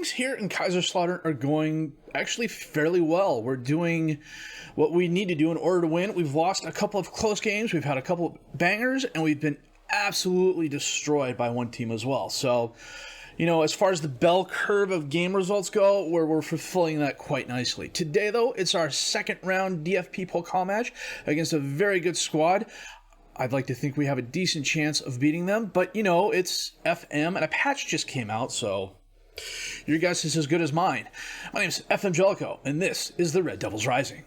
things here in Kaisersalutern are going actually fairly well. We're doing what we need to do in order to win. We've lost a couple of close games, we've had a couple of bangers, and we've been absolutely destroyed by one team as well. So, you know, as far as the bell curve of game results go, we're fulfilling that quite nicely. Today, though, it's our second round DFP Pokal match against a very good squad. I'd like to think we have a decent chance of beating them, but, you know, it's FM, and a patch just came out, so your guess is as good as mine. My name's FM Jellico, and this is the Red Devils Rising.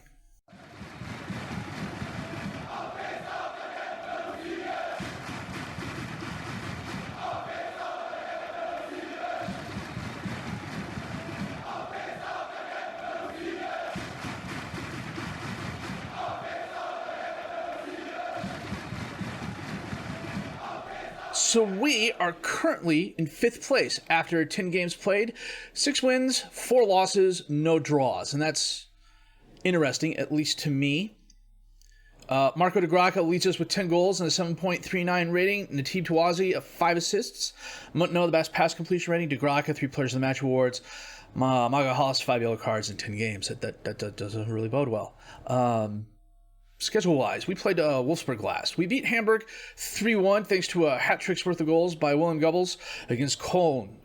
So we are currently in 5th place after 10 games played, 6 wins, 4 losses, no draws. And that's interesting, at least to me. Marco de Graca leads us with 10 goals and a 7.39 rating. Natib Tawazi, 5 assists. Montno, the best pass completion rating. De Graca, 3 Players of the Match awards. Magahaeles, 5 yellow cards in 10 games. That doesn't really bode well. Schedule-wise, we played Wolfsburg last. We beat Hamburg 3-1 thanks to a hat trick's worth of goals by Willem Gubbels against Cologne.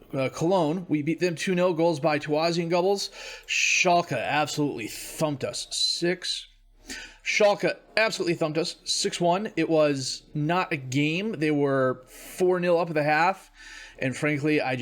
We beat them 2-0, goals by Tawazi and Gubbels. Schalke absolutely thumped us 6-1. It was not a game. They were 4-0 up at the half, and frankly, I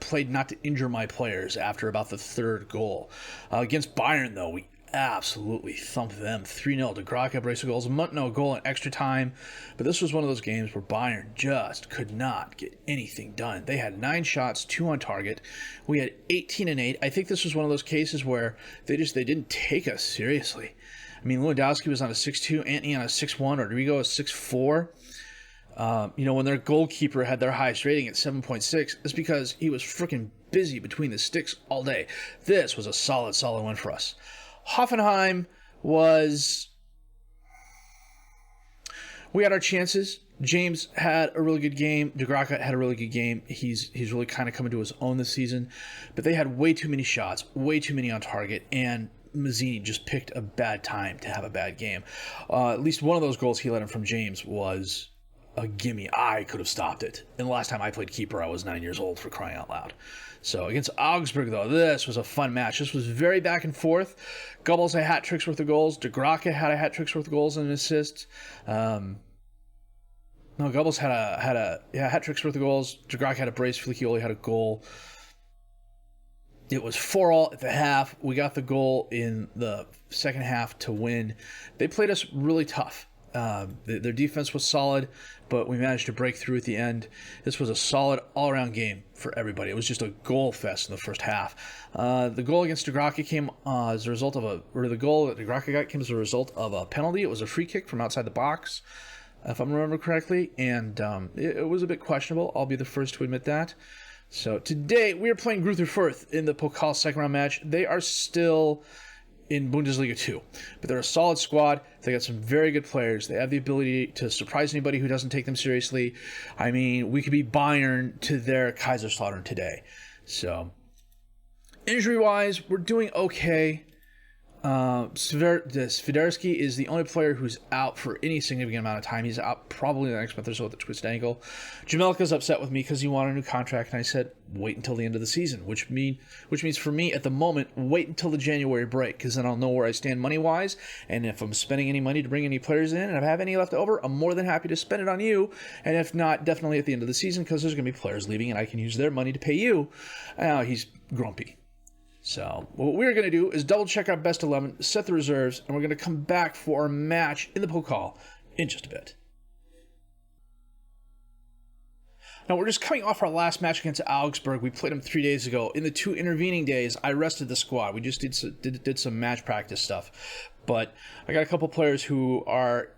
played not to injure my players after about the 3rd goal. Against Bayern, though, we absolutely thumped them 3-0. De Graca brace of goals, Montno goal in extra time. But this was one of those games where Bayern just could not get anything done. They had 9 shots, 2 on target. We had 18 and 8. I think this was one of those cases where they didn't take us seriously. I mean, Lewandowski was on a 6-2, Antony on a 6-1, Rodrigo a 6-4. When their goalkeeper had their highest rating at 7.6, it's because he was freaking busy between the sticks all day. This was a solid win for us. Hoffenheim we had our chances. James had a really good game. De Graca had a really good game. He's really kind of coming to his own this season. But they had way too many shots, way too many on target, and Mazzini just picked a bad time to have a bad game. At least one of those goals he let in from James was a gimme. I could have stopped it. And the last time I played keeper, I was 9 years old, for crying out loud. So against Augsburg, though, this was a fun match. This was very back and forth. Gubbels had hat tricks worth of goals. De Graca had a hat tricks worth of goals and an assist. Gubbels had a hat tricks worth of goals. De Graca had a brace. Fliccioli had a goal. It was 4-4 at the half. We got the goal in the second half to win. They played us really tough. Their defense was solid, but we managed to break through at the end. This was a solid all-around game for everybody. It was just a goal fest in the first half. The goal against De Graca came as a result of the goal that De Graca got came as a result of a penalty. It was a free kick from outside the box, if I remember correctly, and it was a bit questionable. I'll be the first to admit that. So today we are playing Greuther Firth in the Pokal second round match. They are still in Bundesliga 2. But they're a solid squad. They got some very good players. They have the ability to surprise anybody who doesn't take them seriously. I mean, we could be Bayern to their Kaisersalutern today. So, injury-wise, we're doing okay. Swiderski is the only player who's out for any significant amount of time. He's out probably the next month or so with a twisted ankle. Jamelka's upset with me because he wanted a new contract, and I said, wait until the end of the season, which means for me at the moment, wait until the January break, because then I'll know where I stand money-wise, and if I'm spending any money to bring any players in, and if I have any left over, I'm more than happy to spend it on you, and if not, definitely at the end of the season, because there's going to be players leaving, and I can use their money to pay you. He's grumpy. So what we're going to do is double check our best 11, set the reserves, and we're going to come back for our match in the Pokal in just a bit. Now, we're just coming off our last match against Augsburg. We played them 3 days ago. In the 2 intervening days, I rested the squad. We just did some match practice stuff. But I got a couple players who are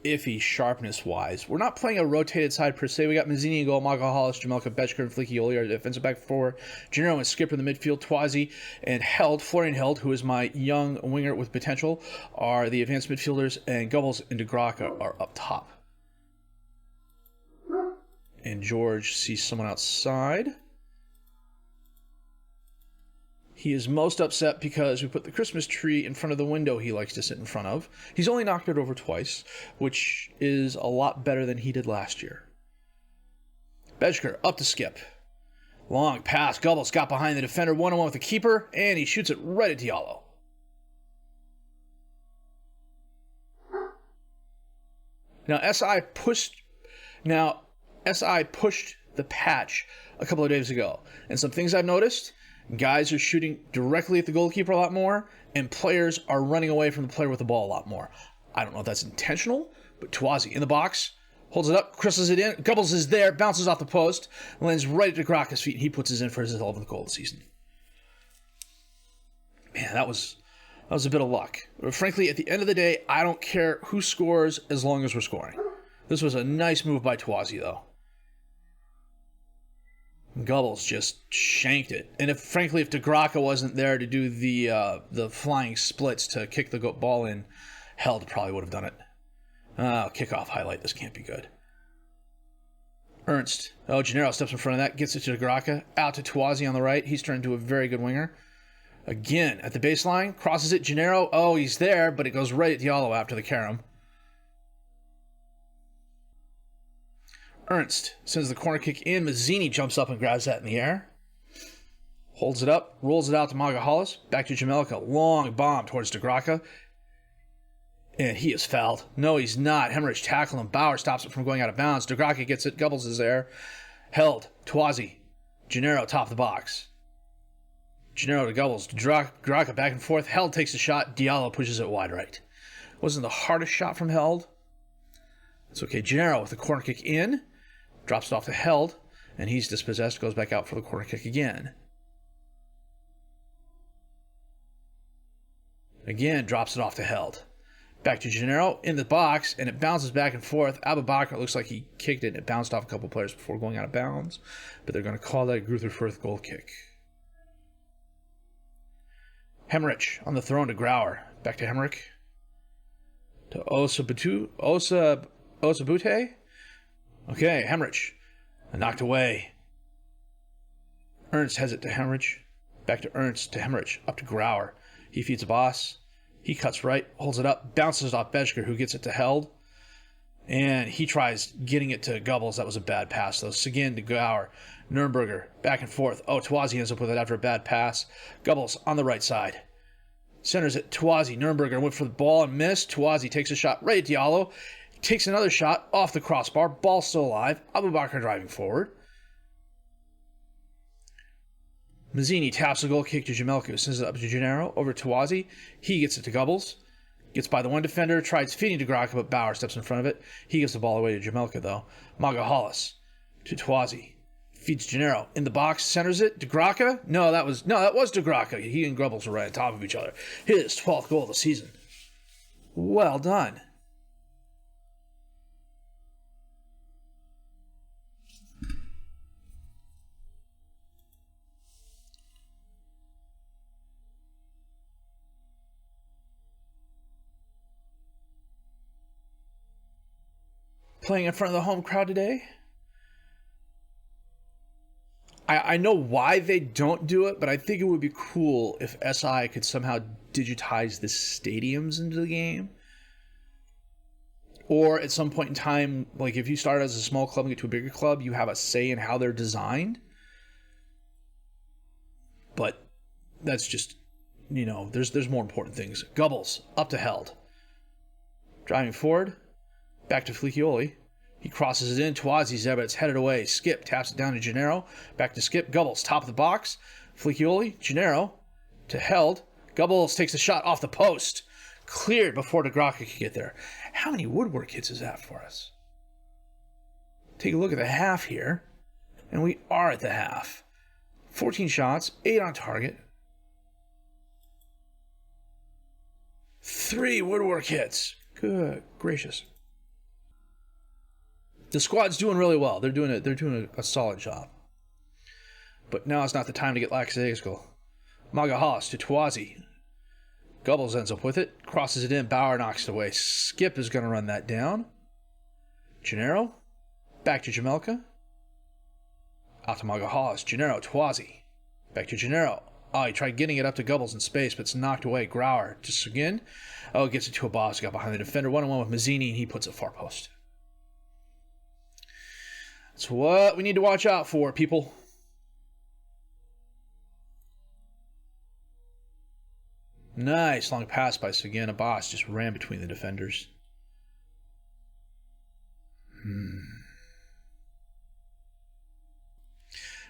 iffy sharpness-wise. We're not playing a rotated side per se. We got Mazzini in goal, Magahaeles, Jamelka, Bechker, and Fliccioli, our defensive back 4. Gennaro and Skipper in the midfield, Tawazi and Florian Held, who is my young winger with potential, are the advanced midfielders, and Gubbels and De Graca are up top. And George sees someone outside. He is most upset because we put the Christmas tree in front of the window he likes to sit in front of. He's only knocked it over twice, which is a lot better than he did last year. Bejker up to Skip. Long pass. Gubbles got behind the defender, one-on-one with the keeper, and he shoots it right at Diallo. Now, SI pushed the patch a couple of days ago. And some things I've noticed, guys are shooting directly at the goalkeeper a lot more, and players are running away from the player with the ball a lot more. I don't know if that's intentional, but Tawazi in the box, holds it up, crosses it in. Gubbles is there, bounces off the post, lands right at Graka's feet, and he puts his in for his 11th goal of the season. Man, that was a bit of luck. But frankly, at the end of the day, I don't care who scores as long as we're scoring. This was a nice move by Tawazi, though. Gubbles just shanked it. And if DeGraka wasn't there to do the flying splits to kick the ball in, Held probably would have done it. Kickoff highlight. This can't be good. Ernst. Oh, Gennaro steps in front of that. Gets it to DeGraka. Out to Tawazi on the right. He's turned into a very good winger. Again, at the baseline. Crosses it. Gennaro. Oh, he's there, but it goes right at Diallo after the carom. Ernst sends the corner kick in. Mazzini jumps up and grabs that in the air. Holds it up. Rolls it out to Magahaeles. Back to Jellico. Long bomb towards DeGraka. And he is fouled. No, he's not. Hemorrhage tackle him. Bauer stops it from going out of bounds. DeGraka gets it. Gubbles is there. Held. Tawazi. Gennaro top of the box. Gennaro to Gubbles. DeGraka back and forth. Held takes the shot. Diallo pushes it wide right. Wasn't the hardest shot from Held. It's okay. Gennaro with the corner kick in. Drops it off to Held. And he's dispossessed. Goes back out for the corner kick again. Again, drops it off to Held. Back to Gennaro in the box, and it bounces back and forth. Abubakar looks like he kicked it, and it bounced off a couple players before going out of bounds. But they're going to call that a Greuther Firth goal kick. Hemmerich on the throw to Grauer. Back to Hemmerich. To Osabute. Okay, Hemmerich. Knocked away. Ernst has it to Hemmerich. Back to Ernst to Hemmerich. Up to Grauer. He feeds the boss. He cuts right, holds it up, bounces off Bejker, who gets it to Held. And he tries getting it to Gubbles. That was a bad pass, though. Seguin to Gauer. Nürnberger, back and forth. Oh, Tawazi ends up with it after a bad pass. Gubbles on the right side. Centers it. Tawazi. Nürnberger went for the ball and missed. Tawazi takes a shot right at Diallo. Takes another shot off the crossbar. Ball still alive. Abubakar driving forward. Mazzini taps the goal kick to Jellico, sends it up to Gennaro, over to Tawazi. He gets it to Gubbles. Gets by the one defender, tries feeding to DeGraka, but Bauer steps in front of it. He gives the ball away to Jellico, though. Magahaeles to Tawazi. Feeds Gennaro. In the box, centers it. DeGraka? No, that was DeGraka. He and Gubbles were right on top of each other. His 12th goal of the season. Well done. Playing in front of the home crowd today. I know why they don't do it, but I think it would be cool if SI could somehow digitize the stadiums into the game. Or at some point in time, like if you start as a small club and get to a bigger club, you have a say in how they're designed. But that's just, there's more important things. Gubbles, up to Held. Driving forward. Back to Fliccioli. He crosses it in. Tawazi's there, but it's headed away. Skip taps it down to Gennaro. Back to Skip. Gubbles, top of the box. Fliccioli, Gennaro to Held. Gubbles takes the shot off the post. Cleared before DeGraka could get there. How many woodwork hits is that for us? Take a look at the half here. And we are at the half. 14 shots, 8 on target. 3 woodwork hits. Good gracious. The squad's doing really well. They're doing a solid job. But now it's not the time to get lackadaisical. Magahaeles to Tawazi. Gubbles ends up with it. Crosses it in. Bauer knocks it away. Skip is going to run that down. Gennaro. Back to Jellico. Out to Magahaeles. Gennaro. Tawazi. Back to Gennaro. Oh, he tried getting it up to Gubbles in space, but it's knocked away. Greuther to Seguin. Oh, it gets it to a boss. Got behind the defender. 1-on-1 with Mazzini, and he puts it far post. That's what we need to watch out for, people. Nice long pass by Seguin. A boss just ran between the defenders.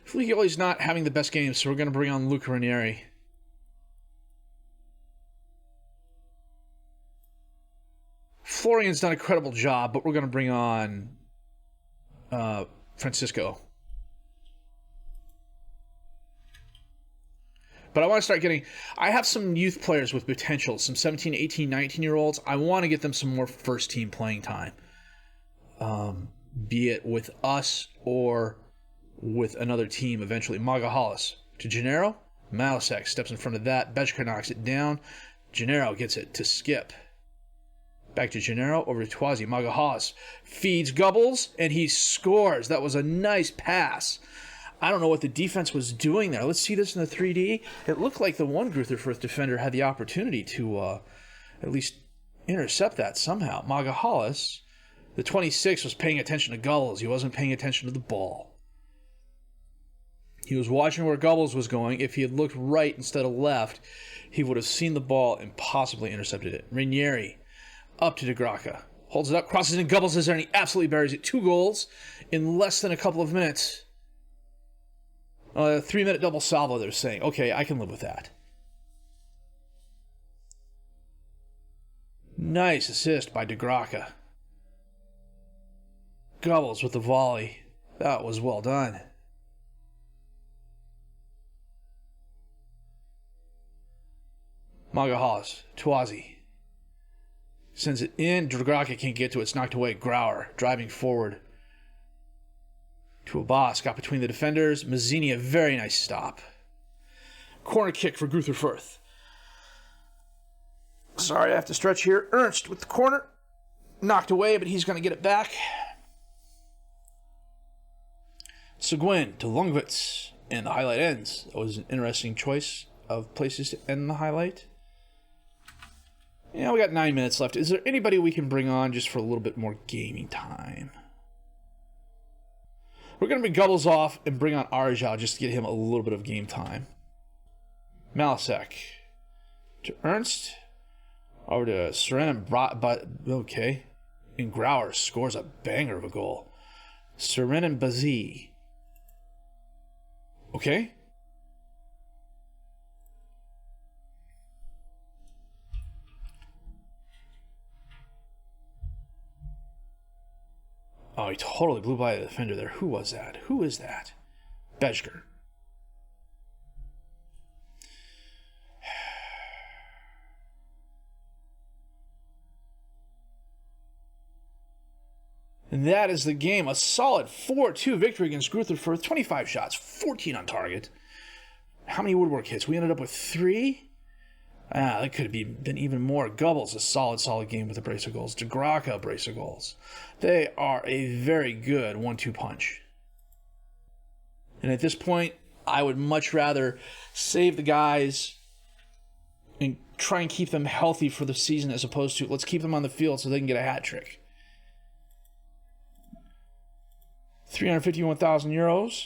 Fligioli's not having the best game, so we're going to bring on Luca Ranieri. Florian's done a credible job, but we're going to bring on Francisco. But I want to start getting... I have some youth players with potential, some 17, 18, 19-year-olds. I want to get them some more first-team playing time. Be it with us or with another team eventually. Magahaeles to Gennaro. Malasek steps in front of that. Bejka knocks it down. Gennaro gets it to Skip. Back to Gennaro, over to Twazi. Magahaeles feeds Gubbles, and he scores. That was a nice pass. I don't know what the defense was doing there. Let's see this in the 3D. It looked like the one Greuther Firth defender had the opportunity to at least intercept that somehow. Magahaeles, the 26, was paying attention to Gubbles. He wasn't paying attention to the ball. He was watching where Gubbles was going. If he had looked right instead of left, he would have seen the ball and possibly intercepted it. Ranieri up to De Gracca. Holds it up, crosses in. Gubbles is there, and he absolutely buries it. 2 goals in less than a couple of minutes. 3-minute double salvo, they're saying. Okay, I can live with that. Nice assist by De Gracca. Gubbles with the volley. That was well done. Magahaeles, Twazi. Sends it in. De Gracca can't get to it. It's knocked away. Greuther driving forward to a boss. Got between the defenders. Mazzini, a very nice stop. Corner kick for Greuther Firth. Sorry, I have to stretch here. Ernst with the corner. Knocked away, but he's going to get it back. Seguin to Lungwitz. And the highlight ends. That was an interesting choice of places to end the highlight. Yeah, we got 9 minutes left. Is there anybody we can bring on just for a little bit more gaming time? We're going to bring Gubbles off and bring on Arjau just to get him a little bit of game time. Malasek to Ernst. Over to Serena. Okay. And Greuther scores a banger of a goal. Serena Bazi. Okay. Oh, he totally blew by the defender there. Who was that? Who is that? Bejka. And that is the game. A solid 4-2 victory against Greuther Firth. 25 shots, 14 on target. How many woodwork hits? We ended up with 3. That could have been even more. Gubbles, a solid game with a brace of goals. De Gracca, a brace of goals. They are a very good 1-2 punch. And at this point, I would much rather save the guys and try and keep them healthy for the season as opposed to let's keep them on the field so they can get a hat trick. 351,000 euros.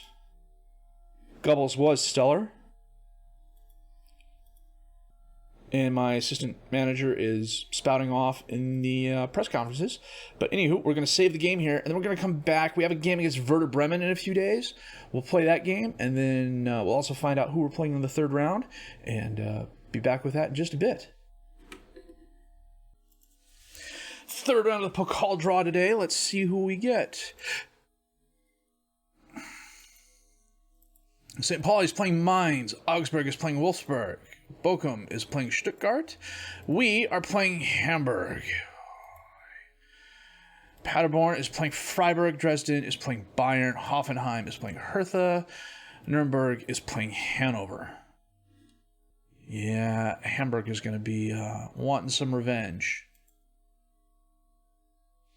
Gubbles was stellar. And my assistant manager is spouting off in the press conferences. But anywho, we're going to save the game here, and then we're going to come back. We have a game against Werder Bremen in a few days. We'll play that game, and then we'll also find out who we're playing in the 3rd round, and be back with that in just a bit. 3rd round of the Pokal draw today. Let's see who we get. St. Pauli is playing Mainz. Augsburg is playing Wolfsburg. Bochum is playing Stuttgart. We are playing Hamburg. Paderborn is playing Freiburg. Dresden is playing Bayern. Hoffenheim is playing Hertha. Nuremberg is playing Hanover. Yeah, Hamburg is going to be wanting some revenge.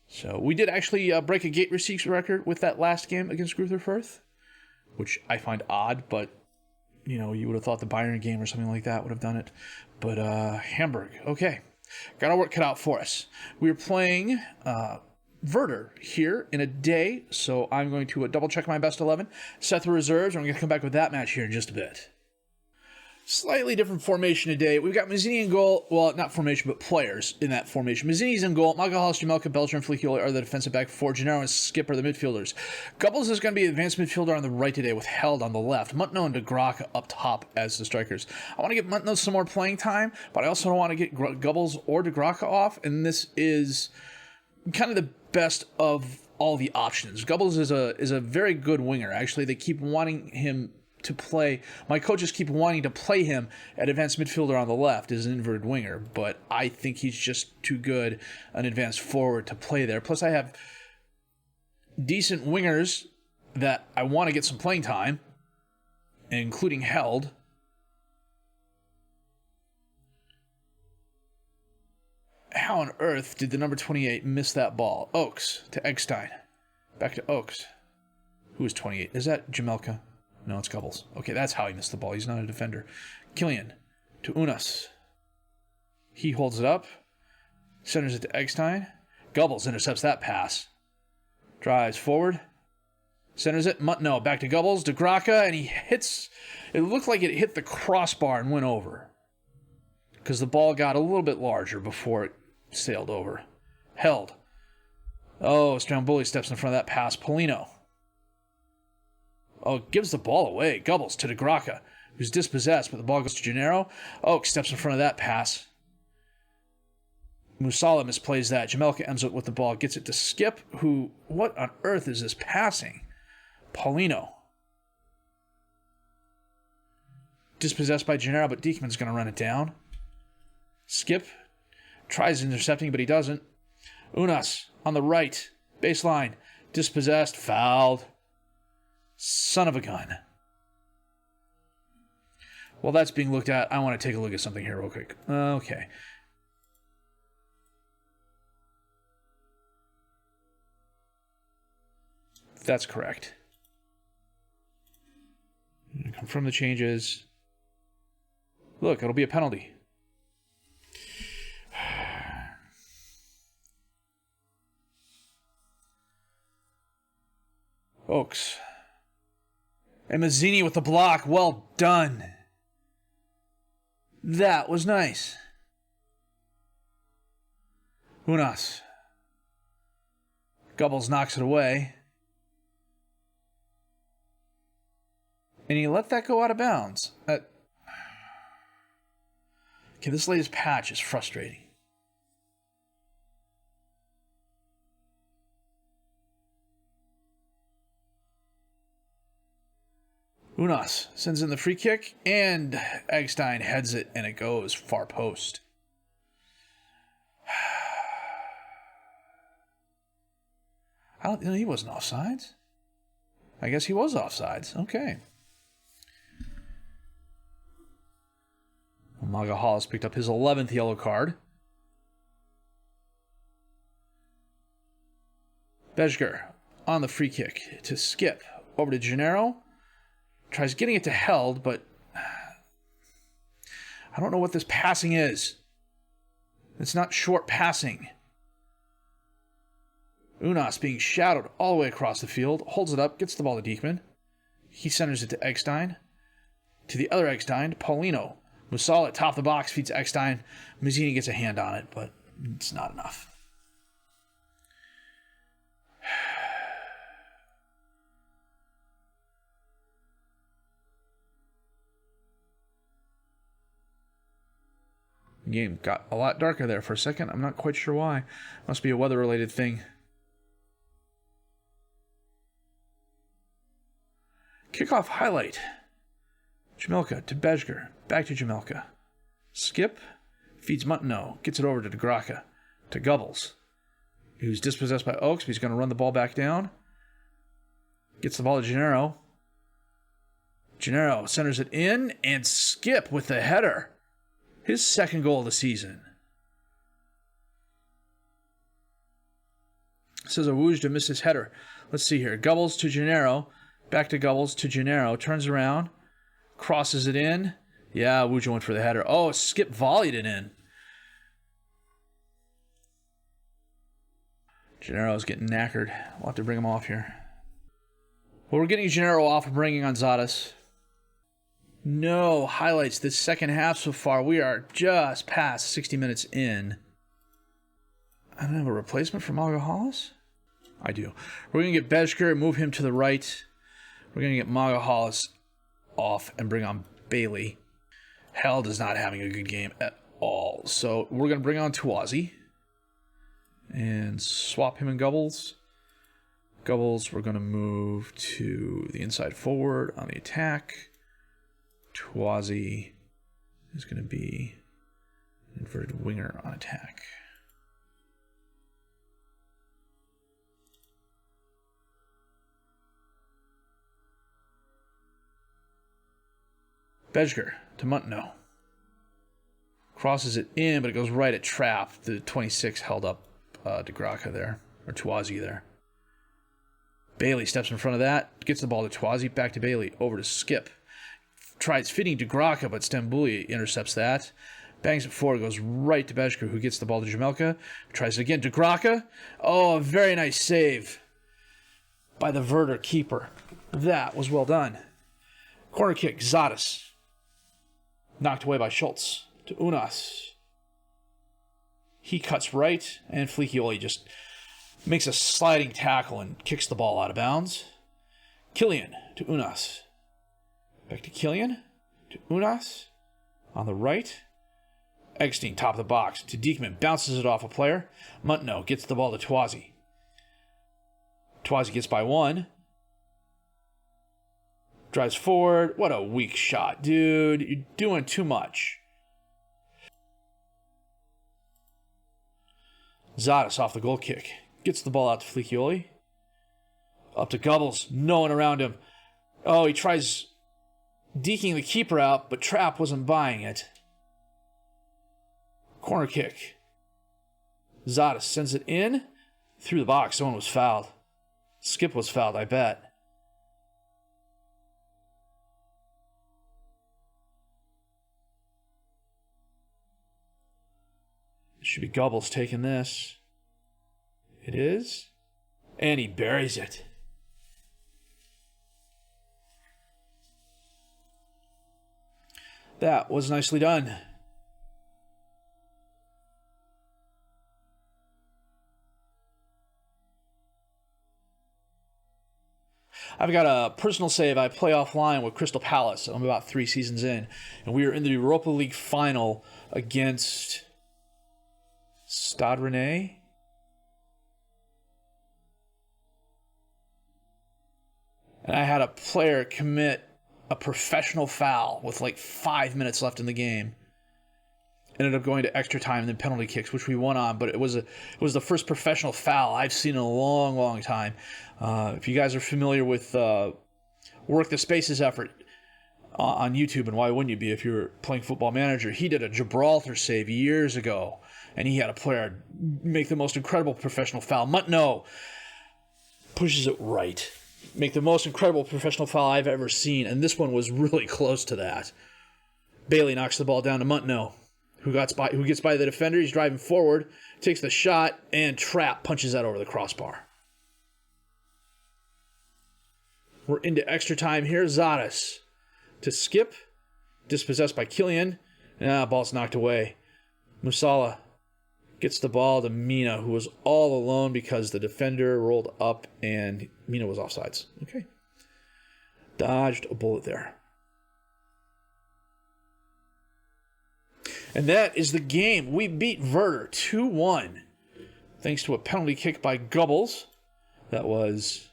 So we did actually break a gate receipts record with that last game against Greuther Firth, which I find odd, but you would have thought the Bayern game or something like that would have done it. But Hamburg, okay. Got our work cut out for us. We're playing Werder here in a day, so I'm going to double check my best 11, set the reserves, and we're going to come back with that match here in just a bit. Slightly different formation today. We've got Mazzini in goal. Well, not formation, but players in that formation. Mazzini's in goal. Magahaeles, Jellico, Belcher, and Flikioli are the defensive back four. Gennaro and Skip are the midfielders. Gubbels is going to be the advanced midfielder on the right today with Held on the left. Muntno and De Graca up top as the strikers. I want to get Muntno some more playing time, but I also don't want to get Gubbels or De Graca off, and this is kind of the best of all the options. Gubbels is a very good winger. Actually, they keep wanting him to play. My coaches keep wanting to play him at advanced midfielder on the left as an inverted winger, but I think he's just too good an advanced forward to play there. Plus, I have decent wingers that I want to get some playing time, including Held. How on earth did the number 28 miss that ball? Oaks to Eggstein. Back to Oaks. Who is 28? Is that Jellico? No, it's Gubbels. Okay, that's how he missed the ball. He's not a defender. Killian to Unas. He holds it up. Centers it to Eggstein. Gubbels intercepts that pass. Drives forward. Centers it. Muntno back to Gubbels. De Graca, and he hits. It looked like it hit the crossbar and went over, because the ball got a little bit larger before it sailed over. Held. Oh, Stromboli steps in front of that pass. Polino. Oh, gives the ball away. Gubbels to De Graca, who's dispossessed, but the ball goes to Gennaro. Oak steps in front of that pass. Musala misplays that. Jellico ends up with the ball, gets it to Skip, who, what on earth is this passing? Paulino. Dispossessed by Gennaro, but Diekman's going to run it down. Skip tries intercepting, but he doesn't. Unas on the right. Baseline. Dispossessed. Fouled. Son of a gun. While that's being looked at, I want to take a look at something here real quick. Okay. That's correct. Confirm the changes. Look, it'll be a penalty. Oaks. And Mazzini with the block. Well done. That was nice. Unas. Gubbels knocks it away. And he let that go out of bounds. Okay, this latest patch is frustrating. Unas sends in the free kick, and Eggstein heads it, and it goes far post. He wasn't offsides. I guess he was offsides. Okay. Magahaeles picked up his 11th yellow card. Bejger on the free kick to Skip. Over to Gennaro. Tries getting it to Held, but I don't know what this passing is. It's not short passing. Unas being shadowed all the way across the field. Holds it up, gets the ball to Diekman. He centers it to Eggstein. To the other Eggstein, Paulino. Musala at top of the box, feeds Eggstein. Mazzini gets a hand on it, but it's not enough. The game got a lot darker there for a second. I'm not quite sure why. Must be a weather-related thing. Kickoff highlight. Jellico to Bejger. Back to Jellico. Skip. Feeds Muntno. Gets it over to De Graca. To Gubbels. Who's dispossessed by Oaks, but he's going to run the ball back down. Gets the ball to Gennaro. Gennaro centers it in, and Skip with the header. His second goal of the season. Says Awuj missed his header. Let's see here. Gubbels to Gennaro. Back to Gubbels to Gennaro. Turns around. Crosses it in. Yeah, Wuja went for the header. Oh, Skip volleyed it in. Gennaro's getting knackered. We'll have to bring him off here. Well, we're getting Gennaro off and bringing on Zadas. No highlights this second half so far. We are just past 60 minutes in. I don't have a replacement for Magahaeles? I do. We're going to get Bezker, move him to the right. We're going to get Magahaeles off and bring on Bailey. Held is not having a good game at all. So we're going to bring on Tuazi and swap him and Gubbles. Gubbles, we're going to move to the inside forward on the attack. Tuazi is going to be an inverted winger on attack. Bezger to Montano. Crosses it in, but it goes right at trap. The 26 held up De Graca there, or Tuazi there. Bailey steps in front of that, gets the ball to Tuazi, back to Bailey, over to Skip. Tries fitting De Graca, but Stambuli intercepts that. Bangs it forward, goes right to Bezker, who gets the ball to Jamelka. Tries it again, De Graca. Oh, a very nice save by the Werder keeper. That was well done. Corner kick, Zadas. Knocked away by Schultz to Unas. He cuts right, and Flikioli just makes a sliding tackle and kicks the ball out of bounds. Killian to Unas. Back to Killian to Unas. On the right. Eggstein, top of the box, to Diekman. Bounces it off a player. Montano gets the ball to Tuazi. Tuazi gets by one. Drives forward. What a weak shot, dude. You're doing too much. Zadas off the goal kick. Gets the ball out to Flikioli. Up to Gubbles. No one around him. Oh, he tries deking the keeper out, but Trapp wasn't buying it. Corner kick. Zadas sends it in. Through the box. Someone was fouled. Skip was fouled, I bet. Should be Gubbles taking this. It is. And he buries it. That was nicely done. I've got a personal save. I play offline with Crystal Palace. I'm about 3 seasons in. And we are in the Europa League final against Stade Rennais. And I had a player commit a professional foul with like 5 minutes left in the game. Ended up going to extra time and then penalty kicks, which we won on. But it was the first professional foul I've seen in a long, long time. If you guys are familiar with Work the Spaces effort on YouTube, and why wouldn't you be if you're playing Football Manager? He did a Gibraltar save years ago, and he had a player make the most incredible professional foul. Montano pushes it right. Make the most incredible professional foul I've ever seen, and this one was really close to that. Bailey knocks the ball down to Montano, who gets by the defender. He's driving forward, takes the shot, and Trapp punches that over the crossbar. We're into extra time here. Zadas to Skip, dispossessed by Killian. Ball's knocked away. Musala gets the ball to Mina, who was all alone because the defender rolled up and Mina was offsides. Okay. Dodged a bullet there. And that is the game. We beat Werder 2-1. Thanks to a penalty kick by Gubbles. That was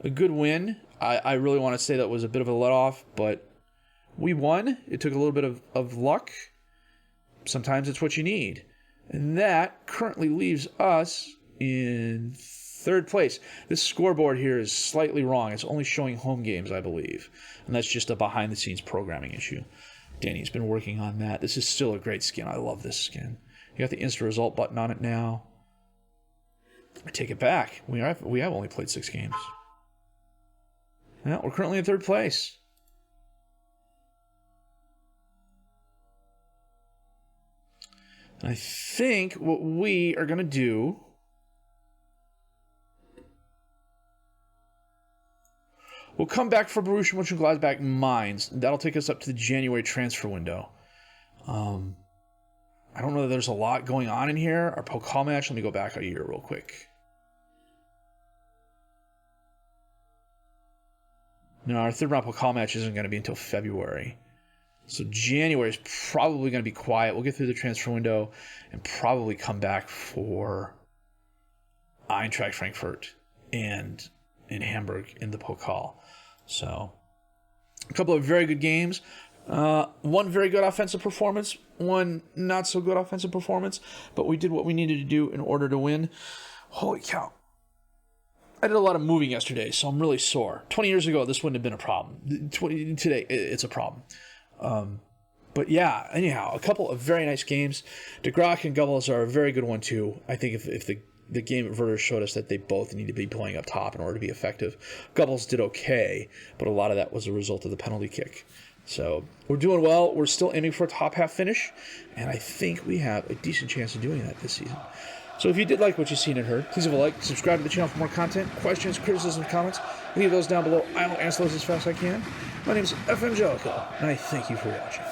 a good win. I really want to say that was a bit of a let-off, but we won. It took a little bit of luck. Sometimes it's what you need. And that currently leaves us in 3rd place. This scoreboard here is slightly wrong. It's only showing home games, I believe. And that's just a behind-the-scenes programming issue. Danny's been working on that. This is still a great skin. I love this skin. You got the instant result button on it now. I take it back. We have only played 6 games. Yeah, we're currently in 3rd place. I think what we are going to do... We'll come back for Borussia Mönchengladbach Mainz. That'll take us up to the January transfer window. I don't know that there's a lot going on in here. Our Pokal match, let me go back a year real quick. No, our third round Pokal match isn't going to be until February. So January is probably going to be quiet. We'll get through the transfer window and probably come back for Eintracht Frankfurt and in Hamburg in the Pokal. So a couple of very good games. One very good offensive performance, one not so good offensive performance, but we did what we needed to do in order to win. Holy cow. I did a lot of moving yesterday, so I'm really sore. 20 years ago, this wouldn't have been a problem. Today, it's a problem. But yeah, anyhow, a couple of very nice games. De Graaf and Goebbels are a very good one, too. I think if the game at Werder showed us that they both need to be playing up top in order to be effective. Goebbels did okay, but a lot of that was a result of the penalty kick. So we're doing well. We're still aiming for a top half finish, and I think we have a decent chance of doing that this season. So if you did like what you've seen and heard, please leave a like, subscribe to the channel for more content, questions, criticisms, comments. Leave those down below. I will answer those as fast as I can. My name is FM Jellico, and I thank you for watching.